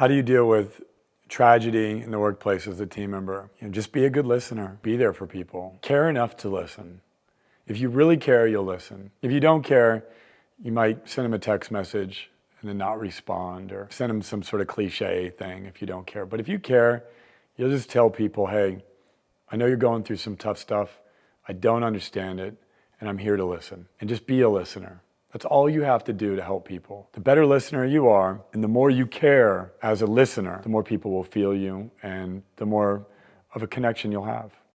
How do you deal with tragedy in the workplace as a team member? Just be a good listener. Be there for people. Care enough to listen. If you really care, you'll listen. If you don't care, you might send them a text message and then not respond, or send them some sort of cliche thing if you don't care. But if you care, you'll just tell people, hey, I know you're going through some tough stuff. I don't understand it, and I'm here to listen. And just be a listener. That's all you have to do to help people. The better listener you are, and the more you care as a listener, the more people will feel you, and the more of a connection you'll have.